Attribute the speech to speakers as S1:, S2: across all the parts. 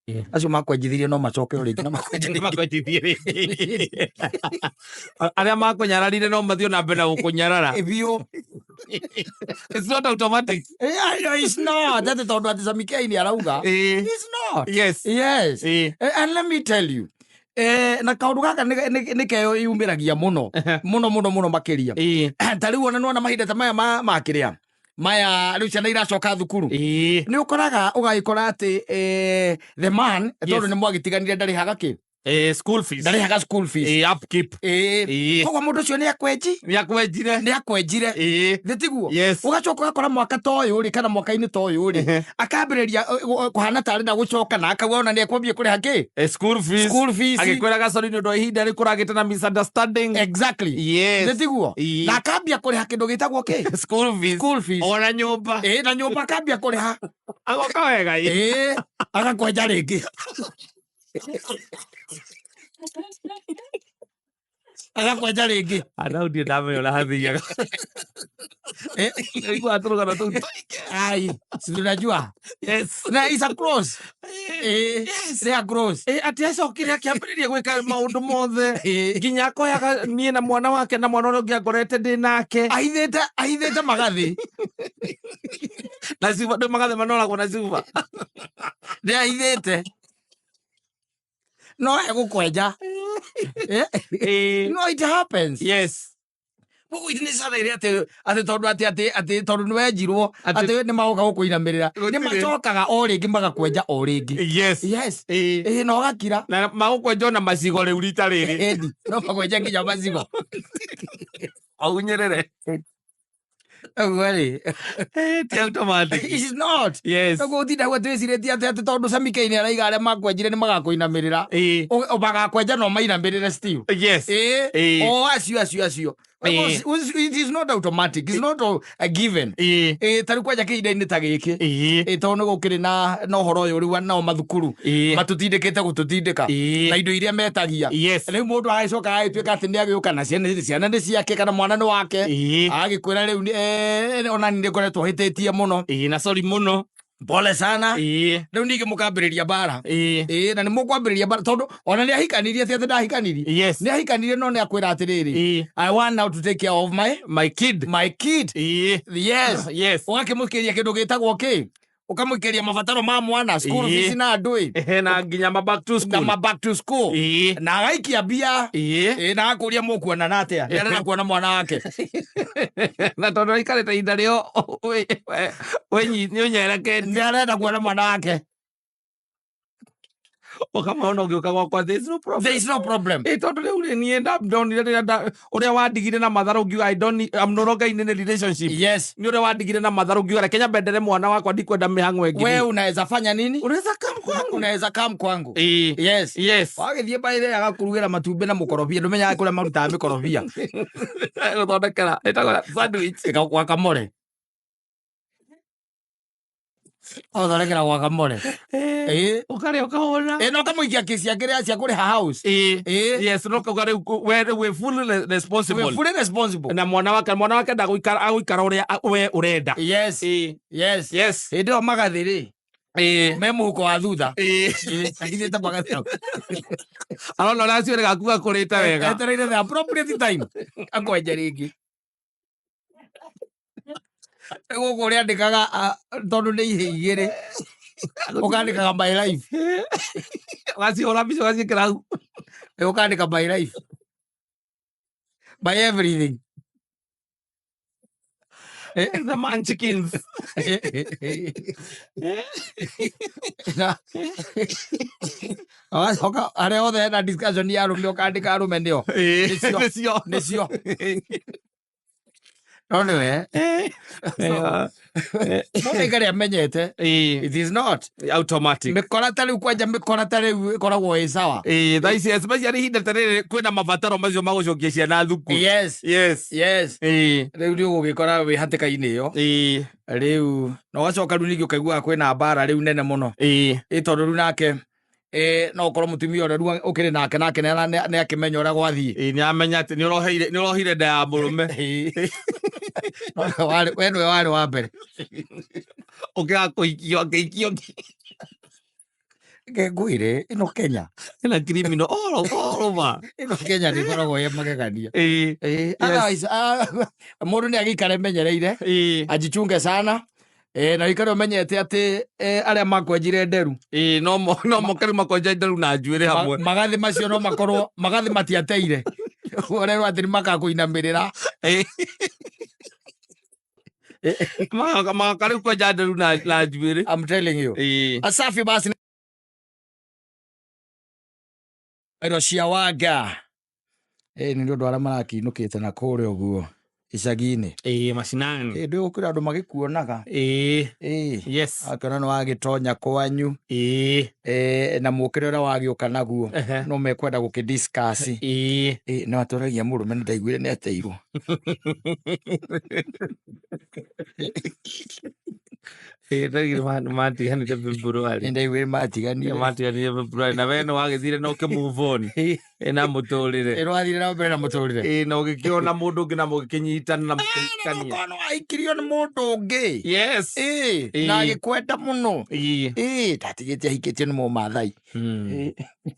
S1: acio makwenjithirie no macoke rĩngĩ na
S2: makwenjithie rĩngĩ arĩa makũnyararire no mathiĩ na mbere na gũkũnyarara
S1: biũ.
S2: it's not automatic.
S1: It's not. That is tondũ ati Samikei nĩ arauga. It's not.
S2: Yes.
S1: And let me tell you, na kaundu gaka nĩ keo yumĩragia mũno mũno makĩria. Ta rĩu ona nĩwona mahinda ta maya makĩrĩa maya rĩu ciana iracoka thukuru nĩ ũkoraga ũgagĩkora atĩ the man tondũ nĩ mwagĩtiganire ndarĩhaga kĩ
S2: school fees.
S1: Ndarĩhaga school fees.
S2: Upkeep.
S1: Koguo mũndũ ũcio nĩ akwenjire thĩtiguo. Ũgacoka ũgakora mwaka ta ũyũ rĩ kana mwaka-inĩ ta ũyũ rĩ akambĩrĩria kũhana tarĩ na gũcoka na akauga ona nĩ ekwambia kũrĩha kĩ
S2: school fees agĩkwĩra gacori nĩ ũndũ ihinda rĩkũragĩte na misunderstanding.
S1: Exactly. Thĩtiguo na akambia kũrĩha kĩndũ gĩtagwo kĩ
S2: school fees ona nyũmba
S1: na nyũmba akambia kũrĩha
S2: agoka wega
S1: agakwenja rĩngĩ agakwenja rĩngĩ
S2: ana ndio ndamenya ũrĩa hathiaga igua tũrũgano tũu
S1: ai si unajua na is a cross is a cross
S2: ati acokire akĩambĩrĩria gwĩka maũndũ mothe nginya akoyaga niĩ na mwana wake na mwana ũrĩa ũngĩ angorete ndĩ nake
S1: ahithĩte magathĩ
S2: na Cuba ndĩ magathĩ manoragwo na Cuba
S1: nĩ ahithĩte no egũkwenja. No, it happens. Mũgũ nĩ caraire atĩ tondũ atĩ tondũ nĩ wenjirwo atĩ nĩ magoka gũkũinamĩrĩra nĩ macokaga o rĩngĩ magakwenja o rĩngĩ. Na ũgakira
S2: na magũkwenja na macigo rĩu rita rĩrĩ
S1: no makwenja nginya macigo
S2: aunyerere
S1: ti automatic. It's not. Ũguo ũtinda gwĩtwĩcirĩtie atĩ tondũ Samikei nĩ araiga arĩa makwenjire nĩ magakũinamĩrĩra magakwenja no mainamĩrĩre still. Acio it is not automatic. It's not a given. Tarĩ kwenja kĩhinda-inĩ ta gĩkĩ tondũ nĩ gũkĩrĩ na ũhoro ũyũ rĩu nao mathukuru matũtindĩkĩte gũtũtindĩka na indo iria metagia. Rĩu mũndũ agĩcoka agĩtuĩka atĩ nĩ agĩũka na ciana nĩ ciake kana mwana nĩ wake agĩkwĩra rĩu ona nĩ ngoretwo hĩtĩtie mũno
S2: na sorry mũno
S1: pole sana rĩu ningĩ mũkambĩrĩria mbara na nĩ mũkwambĩrĩria mbara tondũ ona nĩ ahikanirie atĩ ndahikanirie nĩ ahikanirie no nĩ akwĩra atĩrĩrĩ I want now to take care of my kid. Ũgakĩmũkĩria kĩndũ gĩtagwo kĩ ukamwĩkĩria mabataro ma mwana school fees na ndũĩ
S2: na nginya back to school
S1: na agaikia mbia na akũria mũkuona na atĩa nĩ arenda kuona mwana wake
S2: na tondũ aikarĩte ihinda rĩo nĩũnyereke
S1: nĩ arenda kuona mwana wake
S2: ũkamaona ũngĩũka gwakwa there is no problem
S1: tondũ
S2: rĩu niĩ ndonire ũrĩa wandigire na matharũ ngiuga I'm no longer in a relationship. Nĩ ũrĩa wandigire na matharũ ngiuga reke nyambe ndere mwana wakwa ndikwenda mĩhang'o ĩngĩ.
S1: Wewe unaweza fanya nini?
S2: Unaweza
S1: come kwangu. Wagĩthiĩ baire agakurugĩra matumbĩ na mũkorobia ndũmenyaga kũrĩa marutaga mĩkorobia
S2: gũthondekera ĩtagwo sandwich
S1: gwa Kamore thondekera gwa Kamore
S2: ũkarĩa ũkahũna
S1: no kamũikia kĩcia kĩrĩa cia kũrĩha house
S2: no kauga rĩu we fully responsible na mwana wake ndagũikara ũrĩa we ũrenda.
S1: Hĩndĩ ĩyo magathĩ rĩ me mũhuko wa thutha agithĩte magathĩ
S2: arona ũrĩa acio gaku gakũrĩte wega
S1: etereire the appropriate time akwenja rĩngĩ gũkũ ũrĩa andĩkaga tondũ nĩ ihĩ igĩrĩ ũkandĩkaga my life
S2: ũgacihũra mbica ũgaciĩkĩra hau
S1: ũkandĩka my life by everything
S2: the munchkins
S1: arĩa othe hena discussion ya arũme ũkandĩka arũme nĩcio no nĩwe mũnĩngarĩ amenyete it is not
S2: automatic.
S1: Mĩkora ta rĩu kwenja mĩkora ta rĩu ĩkoragwo ĩ sawa
S2: thaa ici especially ihinda ta rĩrĩ kwĩna mabataro macio magũcokia ciana thukuru.
S1: Rĩu nĩ ũgũgĩkora wĩ hatĩka-inĩ ĩyo rĩu na ũgacoka rĩu ningĩ ũkaiguaga kwĩna mbara rĩu nene mũno tondũ rĩu nake no ũkorwo mũtumia ũrĩa rĩu ũkĩrĩ nake nĩ akĩmenya ũrĩa gwathiĩ
S2: nĩ amenya atĩ nĩ ũrohire nda ya mũrũme
S1: we nĩwe warĩ wa mbere
S2: ũkĩga kũikio akĩikio
S1: ngwire ino Kenya
S2: ina criminal all over
S1: ino Kenya ni koragwo ye magegania otherwise mundu ni agikare menyereire ajichunge sana na ikare umenyete ati aria makwenjire nderu
S2: no mokari makwenja nderu na njuire hamwe
S1: magathi macio no makorwo magathi matiateire orero ati makakuinamirira
S2: makari kwenja nderu na njuire.
S1: I'm telling you asafi basi ero cia wanga ni ndu aria marakinukite na kuria uguo icagi-ini
S2: macinani
S1: ndu ukira andu magikuonaga
S2: yes
S1: akona no agitonya kwanyu na mukire uria wagiuka naguo no mekwenda gukidiscuss no aturagia murume ni ndaiguire ni ateirwo
S2: matiganire February
S1: ndaiguire matiganire
S2: February na we no wagithire no ke move on na muturire
S1: rwathire na mbere na muturire
S2: no gikiona mundu ungi na mugikinyitana na mukikania
S1: no aikirio ni mundu ungi
S2: yes
S1: na agikwenda muno tatigite ahikitio ni mumathai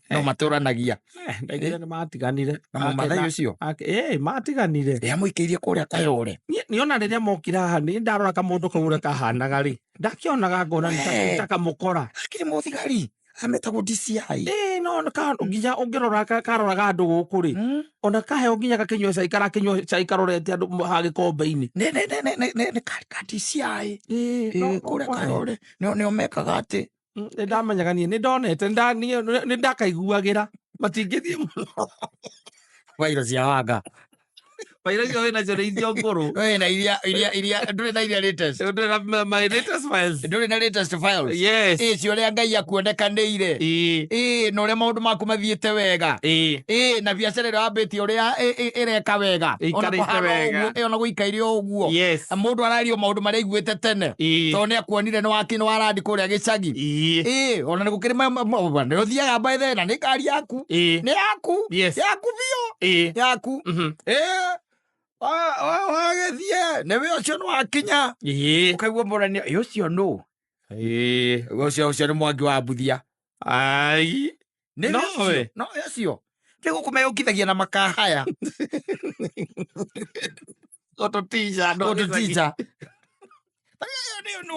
S1: no maturanagia
S2: ndaigire ni matiganire
S1: na mumathai ucio
S2: matiganire
S1: amuikirie kuria Kayore
S2: niona riria mokira haha ni ndarora ka mundu kau kahanaga ri ndakionaga ngona nitakamukora
S1: akiri muthigari ametagwo DCI
S2: no nginya ungirora karoraga andu guku ri ona kaheo nginya gakinywa cai karorete andu ha gikombe-ini
S1: ne ka DCI kuria Kayore ni omekaga ati
S2: ndamenyaga nie ni ndonete ni ndakaiguagira matingithie
S1: wairo cia wanga
S2: Paira cio wina cio ithio nguru
S1: wina iria nduri na iria latest
S2: nduri na my latest files
S1: nduri na latest files
S2: yes
S1: cio ria Ngai akuonekanire no ria maundu maku mathiete wega na biacara ria wambitie uria ireka wega ona guikaire uguo mundu arario maundu maria iguite tene to ni akuonire ni wakino warandi kuria gicagi ona ni gukiri ni uthiaga mbaithe na ni ngari yaku ni yaku bio yaku wagethie newe ucio ni wakinya ukaigua murania ucio no ucio ni mwangi wa mbuthia no ucio ndigo kumeyukithagia na makahaya
S2: ototicha
S1: no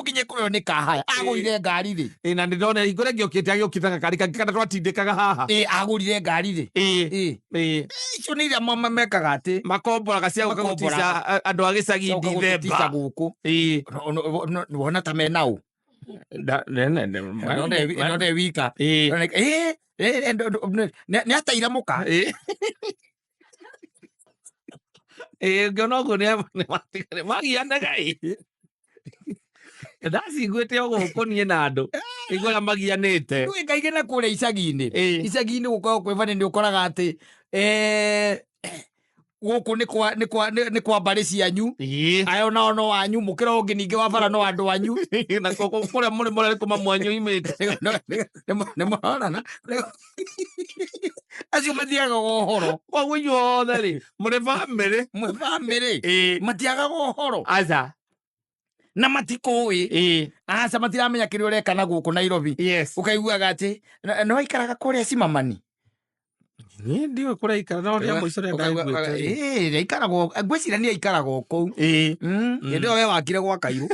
S1: nginye kuyo ni kahaya agurire ngari ri
S2: na ndone igore giokite agiokithaga kari kana twatindikaga haha
S1: agurire ngari ri icio ni iria mekaga ati
S2: makomboraga cia gukutisha andu agicagi ndithemba guku
S1: wona ta menau none wika ni ataira muka
S2: ngĩona ũguo nĩ magianaga ndaciguĩte o gũkũ niĩ na andũ igũra magianĩte
S1: kaingĩ na kũrĩa icagi-inĩ gũkoragwo kwĩ bani nĩ ũkoraga atĩ gũkũ nĩ kwa mbarĩ cianyu aya onao no wanyu mũkĩra ũngĩ ningĩ wa bara no andũ wanyu
S2: na kũrĩa mũrĩ mũrarĩkũma mwanyu imĩte
S1: nĩ mũrorana acio mathiaga ũhoro
S2: koguo inyuothe rĩ mũrĩ bamĩrĩ
S1: matiagaga ũhoro
S2: aca
S1: na matikũĩ aca matiramenya kĩrĩa ũreka na gũkũ Nairobi ũkaiguaga atĩ no aikaraga kũrĩa Cimamani
S2: niĩ ndiũĩ kũrĩa aikara no rĩa mũico rĩa ngaiguĩte
S1: aikaragwo ngwĩciria nĩ aikaragwo kũu hĩndĩ ĩyo we wakire gwa Kairũ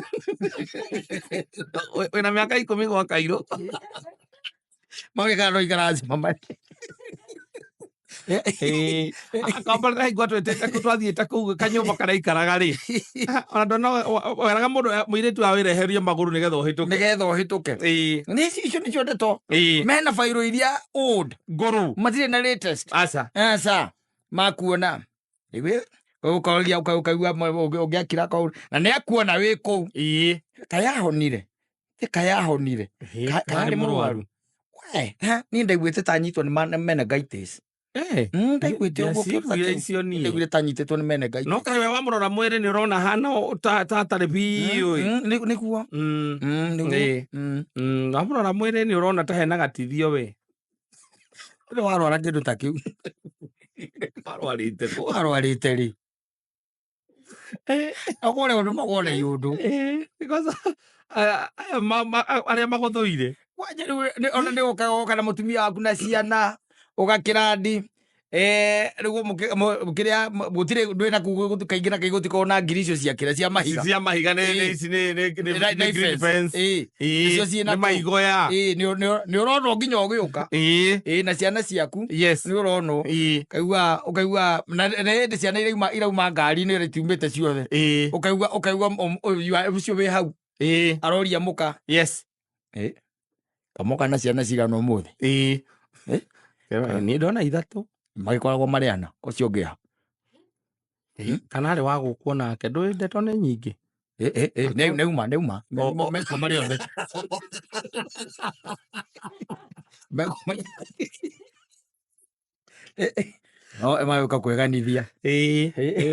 S2: wĩna mĩaka 10 gwa Kairũ
S1: magĩkara no ikara Cimamani
S2: akomba ndaigua twathiĩte kũu kanyũmba karaikaraga rĩ ona ndona weraga mũndũ mũirĩtu awireherie magũrũ nĩgetha ũhĩtũke nĩ icio nĩcio ndeto mena bairũ iria old ngũrũ matirĩ na latest aca makuona ũkaria ũkaigua ũngĩakira kũu na nĩ akuona wĩ kũu kayahonire karĩ mũrwaru niĩ ndaiguĩte ta nyitwo nĩ meningitis ndaiguĩte ũguo tanyitĩtwo nĩ meningitis no kaĩ we wamũrora mwĩrĩ nĩ ũrona hana tatarĩ biũ
S1: nĩguo
S2: wamũrora mwĩrĩ nĩ ũrona ta hena gatithio we
S1: nĩ warwara kĩndũ ta kĩu warwarĩte rĩ agore ũndũ magore yũndũ
S2: arĩa magũthũire
S1: Wanja ona ndio kana mutumia waku na ciana ugakirandi rigu mukiria gutire ndwina kaingi na kaiguti kona ngiri icio cia kira cia mahiga
S2: ni green fence
S1: icio ciina
S2: maigoya
S1: ni urona nginya ugiuka na ciana ciaku ni urona ukaigua na ndi ciana irauma ngari ni itiumite ciothe ukaigua ucio wi hau aroria muka kamoka na ciana cigana umuthi
S2: ni ndona 3
S1: magikoragwo mari ana ucio ngia
S2: kana ari wa gukwo nake ndui ndeto ni nyingi
S1: neuma meko mari othe no emayoka kweganithia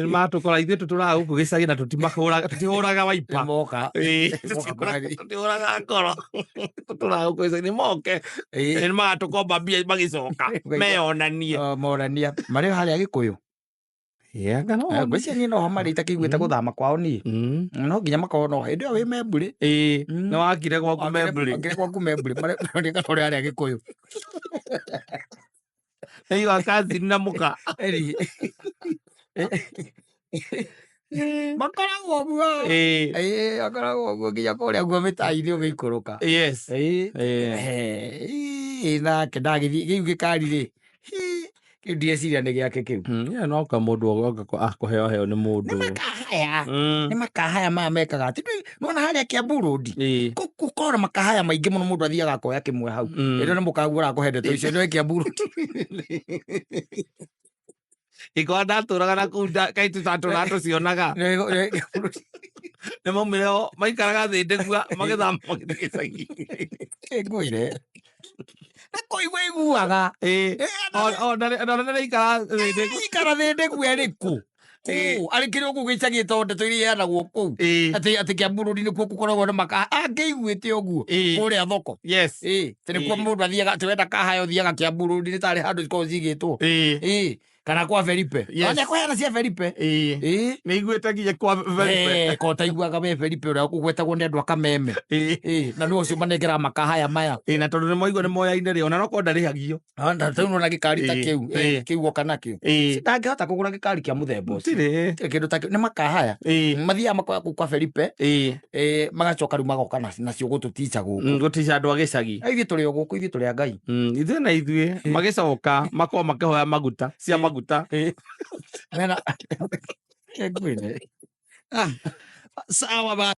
S2: matukora ithuĩ tũtũraga gũkũ gĩcagi na tũtihũraga waipa
S1: moka
S2: tũtihũraga ngoro tũtũraga gũkũ gĩcagi moke magatũkomba mbia magĩcoka meyonanie
S1: morania marĩ harĩa Gĩkũyũ ngwĩcia niĩ noho marĩ itakĩiguĩte gũthama kwao niĩ no nginya makorwo no hĩndĩ ĩyo wĩ membũrĩ
S2: nĩ wakire gwaku membũrĩ
S1: marĩ harĩa Gĩkũyũ
S2: Naiwa kazi na muka
S1: makoragwo guo makoragwo guo nginya kũrĩa guo mĩtaa-inĩ ũgĩikũrũka nake ndagĩthiĩ kĩu gĩkari-rĩ kĩu ndĩreciria nĩ gĩake kĩu
S2: no ka mũndũ akũheo nĩ mũndũ
S1: nĩ makahaya maya mekaga atĩ nona harĩa Kiambu Road gũkorwo makahaya maingĩ mũno mũndũ athiaga akoya kĩmwe hau ĩno nĩ mũkagu ũrakũhe ndeto icio nĩwe Kiambu Road
S2: ĩkorwo ndatũraga na kũu kaĩ tũcionaga nĩ maumire o maikaraga thĩ ndĩgua magĩthama magĩthiĩ gĩcagi
S1: ngwĩre na kũigua iguaga
S2: ona
S1: ikara thĩ ndĩgua ĩrĩkũ arĩ kĩrĩ ũguo gĩcagĩte ndeto iria iheanagwo kũu atĩ Kiambu Road nĩkuo gũkoragwo na makaha angĩiguĩte ũguo kũrĩa thoko nĩkuo mũndũ athiaga atĩ wenda kahayo ũthiaga Kiambu Road nĩ tarĩ handũ cikoragwo cigĩtwo kana kwa Felipe nĩ kũheana cia Felipe
S2: nĩ iguĩte nginya kwa Felipe
S1: ko taiguaga we Felipe ũrĩa ũgwetagwo nĩ andũ a Kameme na nĩ ũcio manengeraga makahaya maya
S2: na tondũ nĩ moigua nĩ moyaine rĩ ona no korwo ndarĩhagio
S1: tau na gĩkari ta kĩu goka nakĩo ndangĩhota kũgũra gĩkari kĩa mũthemba ũcio kĩndũ ta kĩu nĩ makahaya mathiaga makoya kũu kwa Felipe magacoka rĩu magoka nacio gũtũtica gũkũ
S2: gũtica andũ a gĩcagi
S1: ithuĩ tũrĩ o gũkũ ithuĩ tũrĩ a Ngai
S2: ithuĩ na ithuĩ magĩcoka makorwo makĩhoya maguta cia maguta
S1: mena ngwĩre sawa ba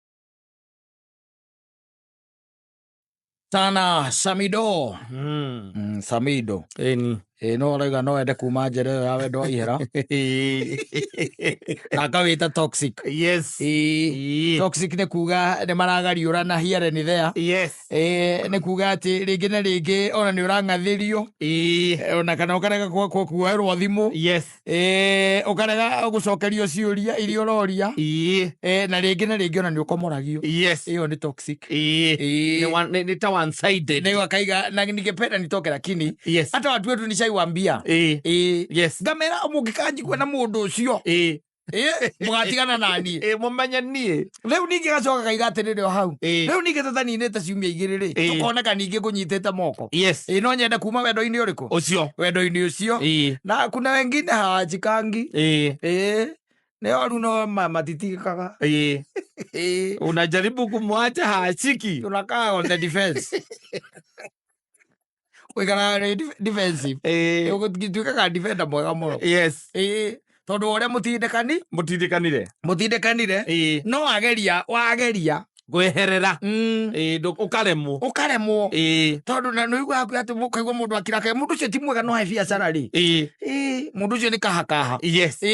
S1: sana Samido Samido no raiga no ende kuma njĩra ĩyo ya wendo ihera akawĩta toxic toxic nĩ kuga nĩ maragariũrana here and there nĩ kuga atĩ rĩngĩ na rĩngĩ ona nĩ ũrang'athĩrio ona kana ũkarega kuoerwo thimũ ũkarega gũcokerio ciũria iria ũroria na rĩngĩ ona nĩ ũkomoragio ĩyo nĩ toxic
S2: nĩ ta one sided
S1: nĩ wakaiga na ningependa nitoke lakini hata watu wetu nishaiwaambia ngamera mũngĩkanjigua na mũndũ ũcio mũgatigana nani
S2: mũmenye niĩ
S1: rĩu ningĩ gacoka kaiga atĩrĩrĩ o hau rĩu ningĩ tũtaninĩte ciumia igĩrĩ tũkoneka ningĩ ngũnyitĩte moko no nyende kuma wendo-inĩ ũrĩkũ
S2: ũcio
S1: wendo-inĩ ũcio na kuna wengine hawajikangi nĩo rĩu no matitigĩkaga
S2: unajaribu kumwacha hachiki
S1: tunakaa on the defense wĩkara defensive ũgũtuĩkaga defender mwega mũno tondũ ũrĩa mũtindĩkanire no wageria
S2: gwĩherera ũkaremwo
S1: tondũ na nĩiguaga atĩ mũkaigua mũndũ akiraka mũndũ ũcio ti mwega no he biacara rĩ mũndũ ũcio nĩ kahakaha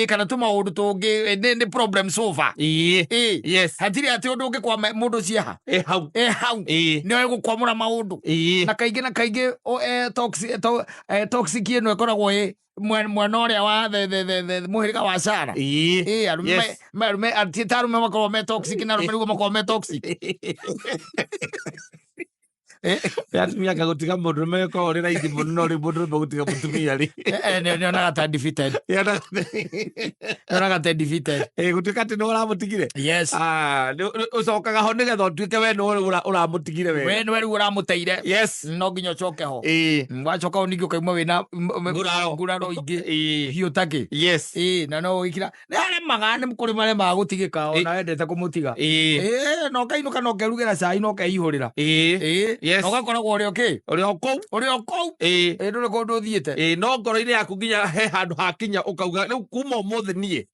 S1: kana tũmaũndũ tũngĩ nĩ problem solver hatirĩ atĩ ũndũ ũngĩkwa mũndũ ũcio hau nĩoĩ gũkwamũra maũndũ na kaingĩ toxic ĩno ĩkoragwo mwena ũrĩa wa mũhĩrĩga wa Sara arume makorwo me toxic na arume nĩguo makorwo me toxic
S2: Atumia kagutiga mundu meko uri raithi muno no ri mundu gutiga mutumia ri
S1: nionaga ta defeated nionaga ta defeated
S2: gutuika ati no uramutigire
S1: yes
S2: ucokaga ho nigetha utuike we no uramutigire
S1: we no riu uramuteire
S2: yes
S1: no nginya ucoke ho wacoka ho ningi ukaima wina nguraro ingi hiu taki
S2: yes
S1: na no wikira ni aremaga ni mukuri mare ma gutigika ona wendete kumutiga no kainuka no kerugira cai no keihurira
S2: yes
S1: ugakoragwo uri o kou nduri kundu uthiite
S2: no ngoro-ini yaku nginya he handu hakinya ukauga riu kuma umuthi nie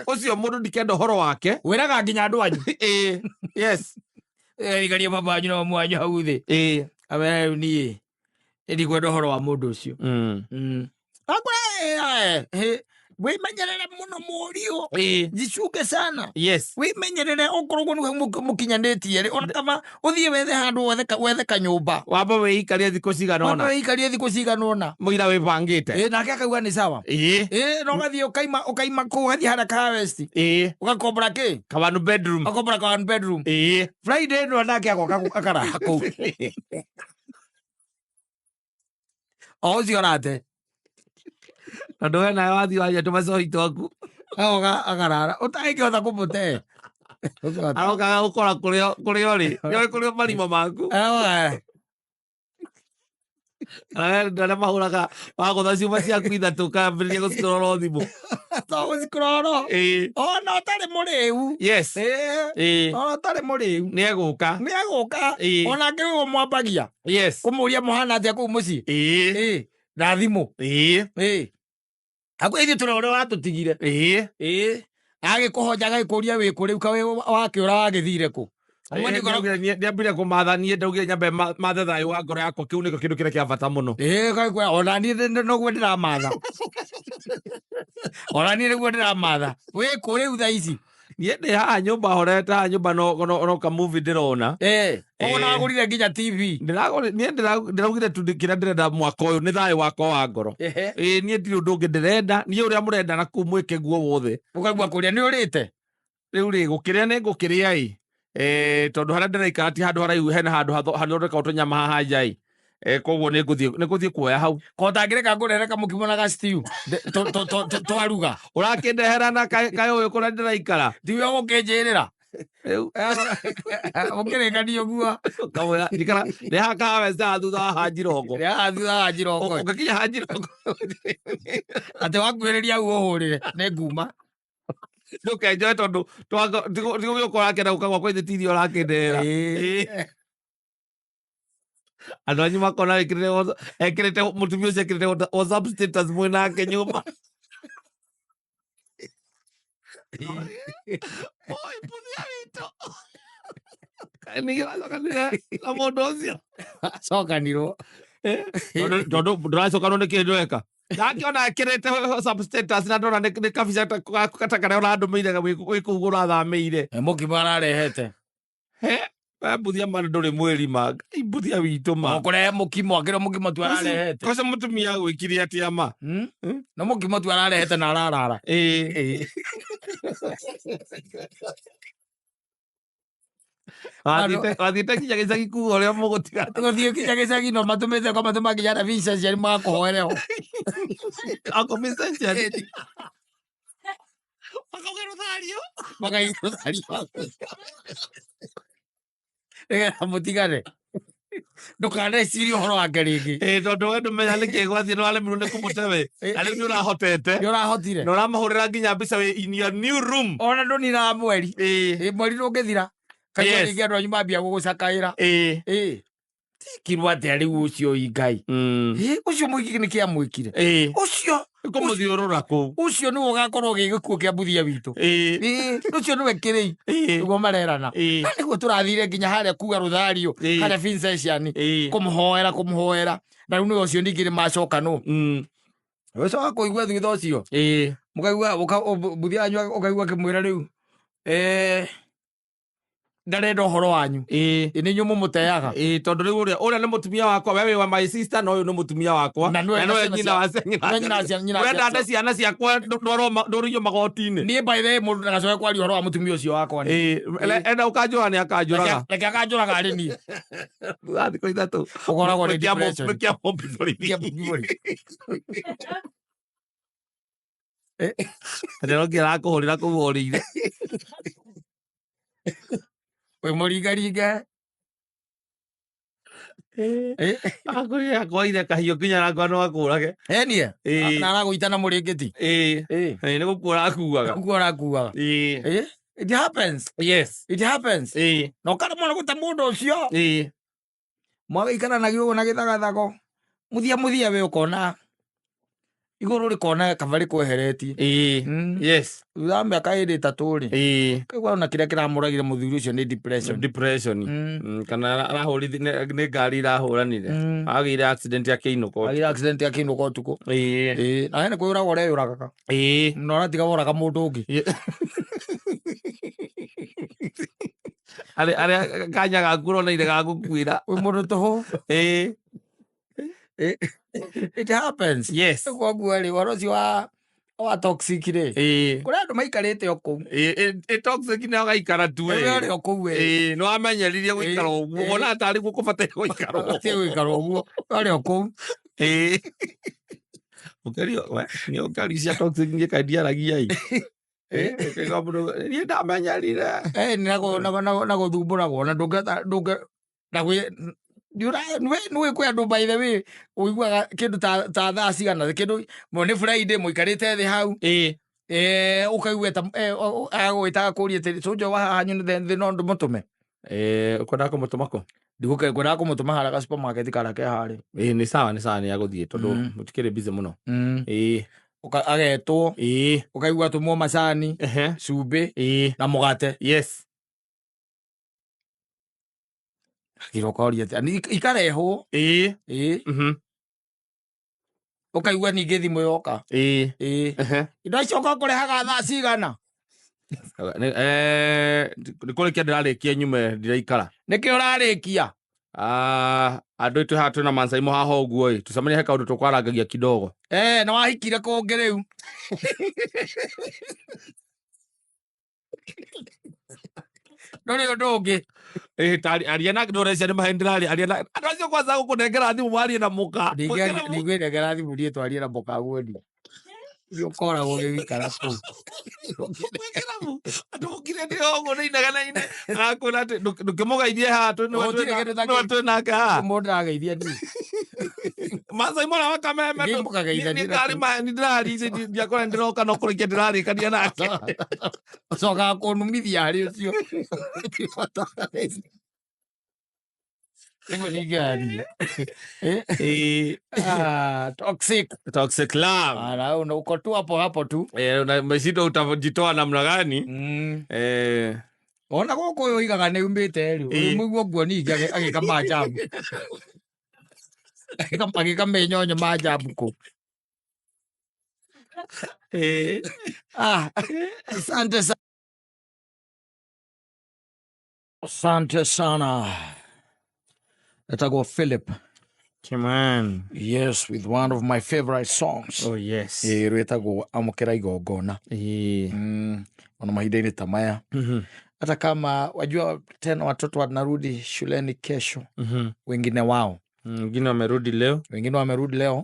S2: ucio mundu ndikenda uhoro wake
S1: wiraga nginya andu anyu
S2: yes
S1: igaria baba anyu no mwanyu hau thi awe nie ndikwenda uhoro wa mundu ucio wimenyerere muno murio jicunge sana wimenyerere okorwo mukinyanĩtie ri ona kama uthie wethe handu wethe kanyumba
S2: wamba weikarie thikũ
S1: cigana ũna
S2: mũira wĩbangĩte
S1: nake akauga nĩ sawa no gathie ukaima kũu gathie hara ka west ugakombora kĩ
S2: kawanu
S1: bedroom Friday no nake agoka akaraha kũu o ũcio arate
S2: tondu we nawe wathi waria tũmacoi twaku
S1: agoka akarara ũtangĩkĩhota kũmũte
S2: arokaga gũkora kũrĩa ũrĩ nĩoĩ kũrĩa marima maku arĩa mahũraga wagũtha ciuma ciaku ithatũ kambĩrĩria gũcikorora thimũ
S1: to gũcikororo ona ũtarĩ mũrĩu ona ũtarĩ mũrĩu nĩegũka onake wĩguo mwambagia kũmũria mũhana atĩa kũu mũciĩ na thimũ akũ ithuĩ tũrĩ ũrĩa watũtigire agĩkũhoja agĩkũria wĩkũ rĩu kawe wake ũra wagĩthire kũ
S2: nĩambire kũmatha niĩ ndaugire nyambe mathe thayũ wa ngoro yakwa kĩu nĩkĩo kĩndũ kĩrĩa kĩa bata mũno
S1: ona niĩ noguo ndĩramatha ona niĩ nĩguo ndĩramatha wĩkũ rĩu thaa ici
S2: niĩ ndĩ haha nyũmba horete haha nyũmba no kamuvi ndĩrona
S1: koguo nagũrire nginya TV
S2: niĩ ndĩraugire tu kĩrĩa ndĩrenda mwaka ũyũ nĩ thayũ wakwa wa ngoro niĩ ndirĩ ũndũ ũngĩ ndĩrenda niĩ ũrĩa mũrenda na kũu mwĩke guo wothe
S1: ũkaigua kũrĩa nĩ ũrĩte
S2: rĩu rĩ gũkĩrĩa nĩ ngũkĩrĩa tondũ harĩa ndĩraikara ti handũ haraihu hena handũ hathondekagwo tũnyama haha nja koguo nĩ ngũthiĩ kuoya hau
S1: kotangĩreka ngũrehere kamũkimo na gastew twaruga
S2: ũrakĩndehera na kayũyũ kũrĩa ndĩraikara
S1: tiwe ũgũkĩnjĩrĩra rĩu ũkĩrĩkania ũguo
S2: nĩ hakaweza thutha wa Hanjirongo ũgakinya Hanjirongo
S1: atĩ wakuhĩrĩria hau ũhũrĩre nĩ nguma
S2: ndũkenjoe tondũ tigũgĩũka ũrakenda gũka gwakwa ithĩ tirio ũrakĩndehera andũ anyu makona ekĩrĩte mũtumia ũcio ekĩrĩte WhatsApp status mwĩ nake nyũmba puthia witũ nĩgĩracokanire na mũndũ ũcio
S1: acokanirwo
S2: tondũ ndũracokanwo nĩ kĩndũ eka ndakiona ekĩrĩte WhatsApp status na ndona nĩ kabica kata karĩa ũrandũmĩire wĩ kũu ũrathamĩire
S1: mũkimo ararehete
S2: mbuthia mana ndũrĩ mwĩri ma mbuthia witũ ma
S1: ũkũrehe mũkimo akĩrĩ mũkimo tu ararehete
S2: koca mũtumia gwĩkire atĩa ma
S1: na mũkimo tu ararehete na ararara
S2: wathiĩte kinya gĩcagi kuga ũrĩa mũgũtiga
S1: gũthiĩ kinya gĩcagi no matũmĩte kwa matũma nginya na visa ciarĩ magakũhoere ho
S2: akũmĩcenjeri
S1: makaigũthario nĩgetha mũtigane ndũkanecirie ũhoro wake rĩngĩ
S2: tondũ we ndũmenya nĩkĩ gwathiĩ nĩwaremirwo nĩ kũmũte we na rĩu nĩũrahotete
S1: nĩũrahotire
S2: na ũramahũrĩra nginya mbica wĩ in your new room
S1: ona ndũninaga mweri mweri ndũngĩthira kaigua rĩngĩ andũ anyu mambia gũgũcakaĩra kirwo atĩa rĩu ũcio Ngai ũcio mũingĩ nĩ kĩamwĩkire ũcio
S2: kũmũthiũrũra kũu
S1: ũcio nĩwe ũgakorwo gĩgĩkuo kĩa mbuthia witũ ũcio nĩwe kĩrĩi nĩguo marerana na nĩguo tũrathire nginya harĩa kuga rũthario harĩa Vincentian kũmũhoera na rĩu nĩwe ũcio ningĩ nĩmacoka nũ ũcoka kũigua thutha ũcio mũkaigua mbuthia wanyu ũkaigua kĩmwĩra rĩu ndarenda horo wanyu ni nyumu muteaga
S2: tondu riu uria ni mutumia wakwa wewe wa my sister no uyu ni mutumia wakwa na no nyina wa nyina wenda nda ciana ciakwa ndoryo magoti-ini
S1: ni by the mundu ndagacoke kwaria horo wa mutumia ucio wakwa
S2: enda ukanjura ni akanjuraga
S1: reke akanjuraga ari ni
S2: athi ko ithatu
S1: ukoragwo ni depression
S2: kia mombithori ndero ngira kuhurira kuhurire
S1: we muringaringa
S2: akuri akwaire kahio kinya rakwa no akurage
S1: enie na aragũitana mũrĩngĩti
S2: ni gukura akuaga
S1: it happens it happens no kana mwana guta mundu ucio mwagaikara ũguo na gĩthagathago muthia we ukona iguru rikona kaba rikweheretie thutha mĩaka ĩrĩ ĩtatũ rĩ kaigua na kĩrĩa kĩramũragire mũthuri ũcio nĩ depression
S2: kana arahũrithi nĩ ngari irahũranire agĩire accident
S1: akĩinũka ũtukũ nawe nĩ kwĩyũraga ũreyũragaga na ũratiga woraga mũndũ ũngĩ
S2: arĩa kanya gaku ũroneire gagũkuĩra
S1: wĩ mũndũ tũhũ it happens koguo rĩ waro ũcio wa toxic rĩ kũrĩ andũ maikarĩte o kũu
S2: toxic nĩ agaikara tu
S1: ũrĩ o kũu
S2: nĩ wamenyeririe gũikara ũguo wona atarĩ gũkũbataire
S1: gũikara ũguo ũrĩ o kũu
S2: nĩ ũkari cia toxic ngĩkandiaragiai niĩ ndamenyerire
S1: na gũthumbũragwo na ndũngĩ nä kwä andå by the way å iguaga kä ndå ta thaa cigana kä ndå nä Friday må ikarä te thä hau å kaigua agå ä taga kå ria tä cånjo wa hanyu thä no ndå må tå me
S2: kwendaga kå må tå mako
S1: kwendaga kå må tå ma harä ga supermarket karake harä
S2: nä sawa nä agå thiä tondå må tikä rä busy må no
S1: agetwo å kaigua tå mwo macani cumbä na må gate girokoria ikarehwo ukaigua ningĩ thimũ yoka indo icio kũrehaga thaa cigana
S2: nĩ kũrĩkia ndĩrarĩkia nyume ndĩraikara
S1: nĩkĩ ũrarĩkia
S2: andũ aitũ haha twĩna mancaimo haha ũguo tũcemanie he kaũndũ tũkwarangagia kidogo
S1: na wahikire kũngĩ rĩu ndũrĩ ũndũ ũngĩ
S2: aria na ndũrecia nĩ mahendĩrarĩ aria na andũ acio kwanza gũkũnengera thimũ marie na mũka
S1: nĩngwĩnengera thimũ niĩ twarie na mũka guoni ũkoragwo gĩgĩikara kũu
S2: andũ mũkire ndĩ ũguo nĩ ineganaine akwĩra atĩ ndũkĩmũgeithie haha twĩnake haha
S1: mũndũ arageithia niĩ
S2: Masai mwana wa kameme nĩndĩrari ndiakora ndĩroka no kũrĩkia ndĩrarĩkania nake
S1: ũcokaga kũnumithia harĩ ũcio
S2: toxic love
S1: uko tu hapo tu
S2: umeshindwa utajitoa namna gani
S1: ona gũkũ ũyũ oigaga nĩ umĩte rĩu mũiguo nguo ningĩ agĩka maajabu agĩka menyonyo maajabu kũ asante sana Letagwo Philip
S2: Kiman.
S1: Yes, with one of my favorite songs.
S2: Oh yes.
S1: Rwetagwo Amũkĩra Igongona. Ona mahinda-inĩ ta maya. Hata kama wajua tena watoto wanarudi shuleni kesho. Wengine wao.
S2: Wengine wamerudi leo.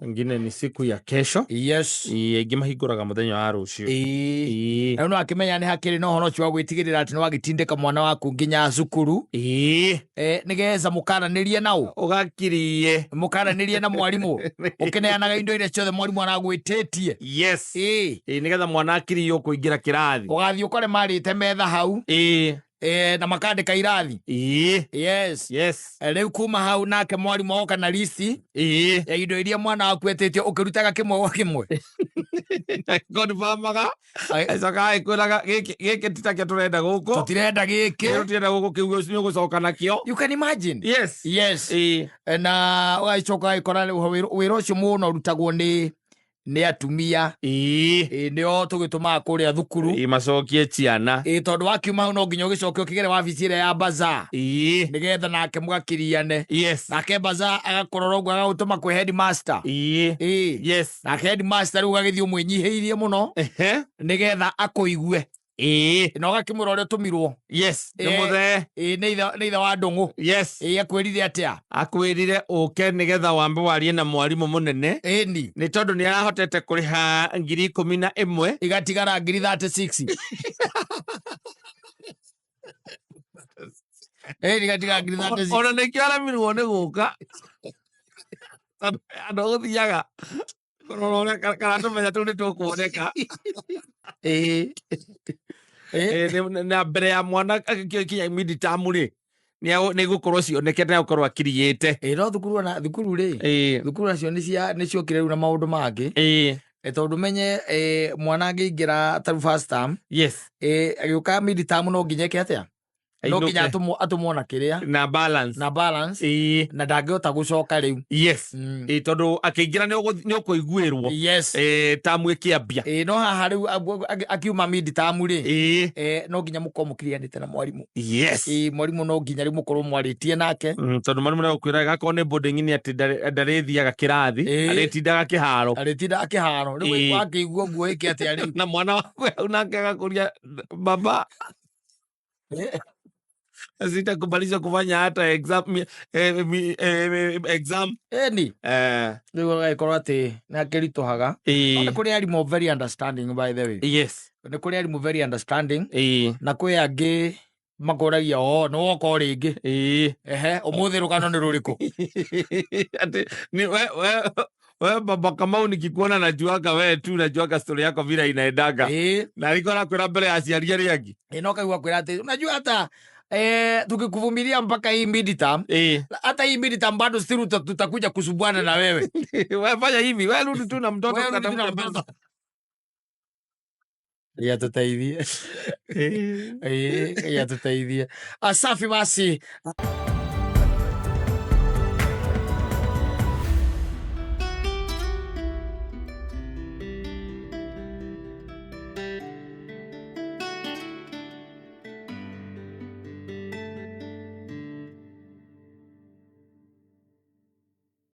S1: Wengine
S2: ni siku ya kesho.
S1: Yes.
S2: Ingĩ mahingũraga mũthenya wa rũciũ.
S1: Na no akĩmenya nĩ hakĩrĩ na ũhoro ũcio wa gwĩtigĩrĩra atĩ nĩ wagĩtindĩka mwana waku nginya cukuru. Nĩgetha mũkaranĩrie nao. Mũkaranĩrie na mwarimũ. Ũkĩneanaga indo iria ciothe mwarimũ aragwĩtĩtie.
S2: Yes. Nĩgetha mwana akirio kũingĩra kĩrathi.
S1: Ũgathiĩ ũkore marĩte metha hau. Na makandĩka irathi. Yes. Rĩu kuma hau nake mwarimũ oka na listi ya indo iria mwana waku etĩtio ũkĩrutaga kĩmwe gwa kĩmwe.
S2: Confirmaga. Acoka agĩkwĩraga gĩkĩ ti takĩo tũrenda gũkũ.
S1: Tũtirenda gĩkĩ.
S2: Tũtirenda gũkũ kĩu nĩ ũgũcoka nakĩo.
S1: You can imagine.
S2: Yes.
S1: Na ũgacoka agĩkora wĩra ũcio mũno ũrutagwo nĩ nĩ atumia nĩo tũgĩtũmaga kũrĩa thukuru
S2: macokie ciana
S1: tondũ wakiuma hau no nginya ũgĩcoke ũkĩgere wabici ĩrĩa ya bazaar nĩgetha nake mũgakĩriane nake bazaar agakorora ũguo agagũtũma kwĩ headmaster nake headmaster rĩu ũgagĩthiĩ ũmwĩnyihĩirie mũno nĩgetha akũigue na ũgakĩmwĩra ũrĩa ũtũmirwo nĩ ithe wa ndũng'ũ akwĩrire atĩa
S2: akwĩrire ũke nĩgetha wambe warie na mwarimũ mũnene nĩ tondũ nĩ arahotete kũrĩha 11,000
S1: igatigara 36 igatigara 36
S2: ona nĩkĩo aremirwo nĩ gũka andũ gũthiaga kũrora ũrĩa karatũmenya tũu nĩ tũkuoneka na mbere ya mwana agĩkinya mid-term-rĩ nĩ gũkorwo cionekete na gũkorwo akiriĩte
S1: no thukuru-rĩ thukuru nacio nĩ ciokire rĩu na maũndũ mangĩ tondũ menye mwana angĩingĩra ta first term agĩũka mid-term no nginya eke atĩa no nginya atũmwo na kĩrĩa
S2: na balance
S1: na ndangĩhota gũcoka rĩu
S2: tondũ akĩingĩra nĩ ũkũiguĩrwo tamu ĩkĩambia
S1: no haha rĩu akiuma mid-term-rĩ no nginya mũkorwo mũkirianĩte na mwarimũ mwarimũ no nginya rĩu mũkorwo mwarĩtie nake
S2: tondũ mwarimũ nĩagũkwĩra gakorwo nĩ boarding nĩ atĩ ndarĩthiaga kĩrathi arĩtindaga kĩharo rĩu wakĩigua ũguo ĩke atĩa rĩu na mwana wakwe hau nake agakũria baba sitakubalisha kufanya hata exam
S1: rĩu agagĩkorwo atĩ nĩ akĩritũhaga nĩ kũrĩ arimũ very understanding by the way nĩ kũrĩ arimũ very understanding na kwĩ angĩ makũragia nĩ woka o rĩngĩ ũmũthĩ rũgano nĩ rũrĩkũ
S2: we baba Kamau nikikuona najuaga wewe tu najuaga story yako vile inaendaga na alikuwa anakwenda mbele ya aciari arĩa angĩ
S1: no kaigua kwĩra atĩ unajua hata tukikuvumilia mpaka hii mid-term hata hii mid-term bado still tutakuja kusubuana na wewe
S2: wewe fanya hivi wewe rudi tu na mtoto
S1: yatutaithie yatutaithie asafi basi